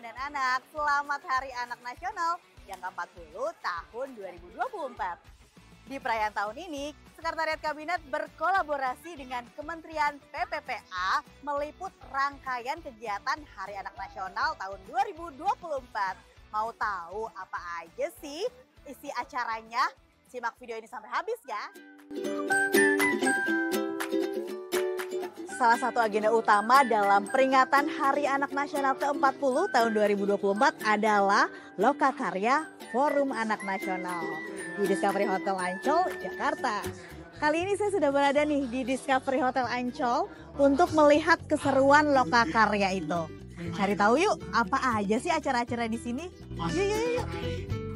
Perempuan dan Anak, selamat Hari Anak Nasional yang ke-40 tahun 2024. Di perayaan tahun ini, Sekretariat Kabinet berkolaborasi dengan Kementerian PPPA meliput rangkaian kegiatan Hari Anak Nasional tahun 2024. Mau tahu apa aja sih isi acaranya? Simak video ini sampai habis ya. Salah satu agenda utama dalam peringatan Hari Anak Nasional ke-40 tahun 2024 adalah Lokakarya Forum Anak Nasional di Discovery Hotel Ancol, Jakarta. Kali ini saya sudah berada nih di Discovery Hotel Ancol untuk melihat keseruan Lokakarya itu. Cari tahu yuk, apa aja sih acara-acara di sini? Yuk.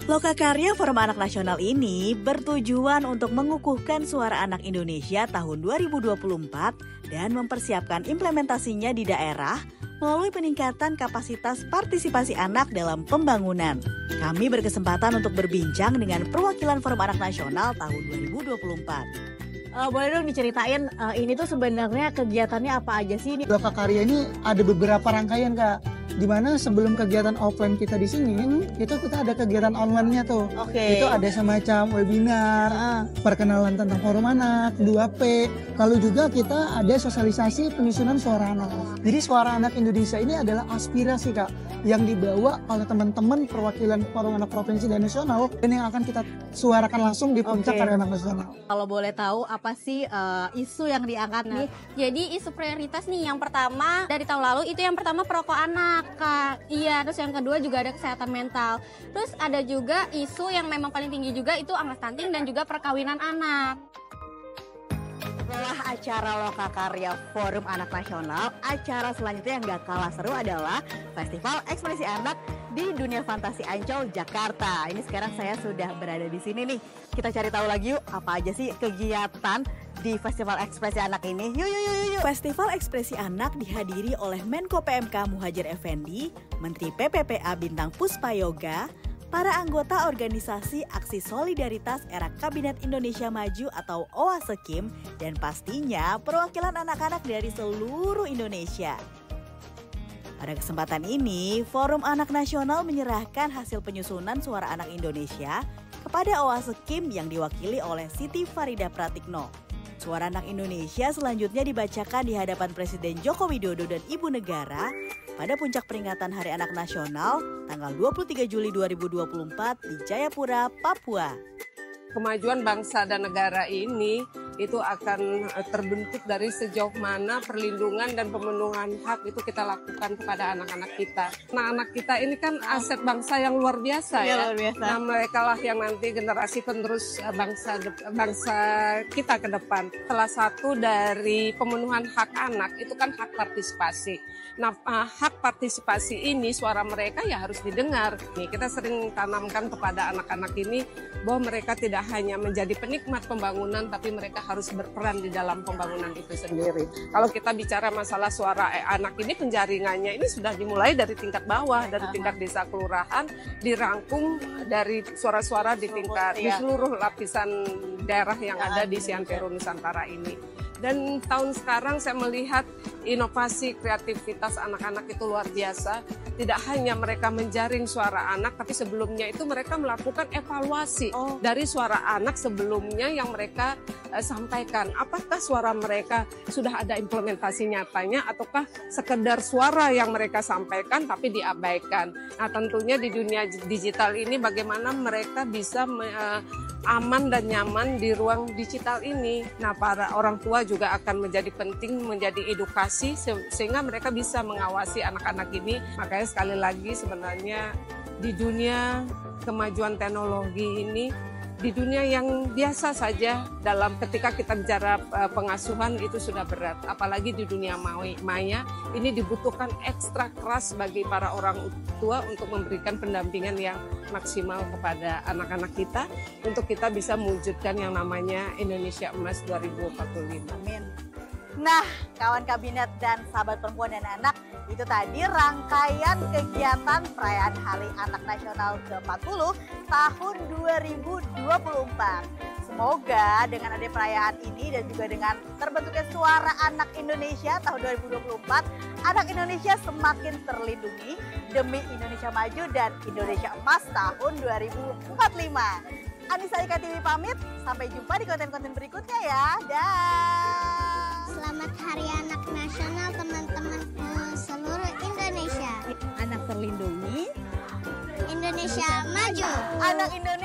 Lokakarya Forum Anak Nasional ini bertujuan untuk mengukuhkan suara anak Indonesia tahun 2024 dan mempersiapkan implementasinya di daerah melalui peningkatan kapasitas partisipasi anak dalam pembangunan. Kami berkesempatan untuk berbincang dengan perwakilan Forum Anak Nasional tahun 2024. Boleh dong diceritain ini tuh sebenarnya kegiatannya apa aja sih ini? Lokakarya ini ada beberapa rangkaian Kak. Di mana sebelum kegiatan offline kita di sini, itu kita ada kegiatan online-nya tuh. Oke. Itu ada semacam webinar, perkenalan tentang forum anak, 2P. Lalu juga kita ada sosialisasi penyusunan suara anak. Jadi suara anak Indonesia ini adalah aspirasi Kak, yang dibawa oleh teman-teman perwakilan forum anak provinsi dan nasional, dan yang akan kita suarakan langsung di puncak Hari Anak Nasional. Kalau boleh tahu apa sih isu yang diangkat nih? Jadi isu prioritas nih yang pertama dari tahun lalu itu yang pertama perokok anak Kak. Iya, terus yang kedua juga ada kesehatan mental. Terus ada juga isu yang memang paling tinggi juga itu angka stunting dan juga perkawinan anak. Setelah acara Lokakarya Forum Anak Nasional, acara selanjutnya yang gak kalah seru adalah Festival Ekspresi Anak di Dunia Fantasi Ancol, Jakarta. Ini sekarang saya sudah berada di sini nih. Kita cari tahu lagi yuk, apa aja sih kegiatan di Festival Ekspresi Anak ini. Yuk. Festival Ekspresi Anak dihadiri oleh Menko PMK Muhadjir Effendi, Menteri PPPA Bintang Puspayoga, para anggota organisasi Aksi Solidaritas Era Kabinet Indonesia Maju atau OASEKIM, dan pastinya perwakilan anak-anak dari seluruh Indonesia. Pada kesempatan ini, Forum Anak Nasional menyerahkan hasil penyusunan suara anak Indonesia kepada OASEKIM yang diwakili oleh Siti Farida Pratikno. Suara anak Indonesia selanjutnya dibacakan di hadapan Presiden Joko Widodo dan Ibu Negara pada puncak peringatan Hari Anak Nasional tanggal 23 Juli 2024 di Jayapura, Papua. Kemajuan bangsa dan negara ini itu akan terbentuk dari sejauh mana perlindungan dan pemenuhan hak itu kita lakukan kepada anak-anak kita. Anak-anak kita ini kan aset bangsa yang luar biasa ya. Luar biasa. Nah, mereka lah yang nanti generasi penerus bangsa kita ke depan. Salah satu dari pemenuhan hak anak itu kan hak partisipasi. Nah, hak partisipasi ini suara mereka ya harus didengar. Nih, kita sering tanamkan kepada anak-anak ini bahwa mereka tidak hanya menjadi penikmat pembangunan, tapi mereka harus berperan di dalam pembangunan itu sendiri. Kalau kita bicara masalah suara anak ini, penjaringannya ini sudah dimulai dari tingkat bawah, dari tingkat desa kelurahan, dirangkum dari suara-suara di tingkat di seluruh lapisan daerah yang ada di Siantero Nusantara ini. Dan tahun sekarang saya melihat inovasi kreativitas anak-anak itu luar biasa. Tidak hanya mereka menjaring suara anak, tapi sebelumnya itu mereka melakukan evaluasi dari suara anak sebelumnya yang mereka sampaikan. Apakah suara mereka sudah ada implementasi nyatanya ataukah sekedar suara yang mereka sampaikan tapi diabaikan. Nah, tentunya di dunia digital ini bagaimana mereka bisa aman dan nyaman di ruang digital ini. Nah, para orang tua juga akan menjadi penting, menjadi edukasi sehingga mereka bisa mengawasi anak-anak ini. Makanya sekali lagi sebenarnya di dunia kemajuan teknologi ini, di dunia yang biasa saja dalam ketika kita bicara pengasuhan itu sudah berat. Apalagi di dunia maya ini dibutuhkan ekstra keras bagi para orang tua untuk memberikan pendampingan yang maksimal kepada anak-anak kita untuk kita bisa mewujudkan yang namanya Indonesia Emas 2045. Amin. Nah, kawan kabinet dan sahabat perempuan dan anak, itu tadi rangkaian kegiatan perayaan Hari Anak Nasional ke-40 tahun 2024. Semoga dengan adanya perayaan ini dan juga dengan terbentuknya Suara Anak Indonesia tahun 2024, anak Indonesia semakin terlindungi demi Indonesia maju dan Indonesia emas tahun 2045. Anissa Ika TV pamit, sampai jumpa di konten-konten berikutnya ya. Dah. Selamat Hari Anak Nasional teman-teman seluruh Indonesia. Anak terlindungi, Indonesia maju. anak Indonesia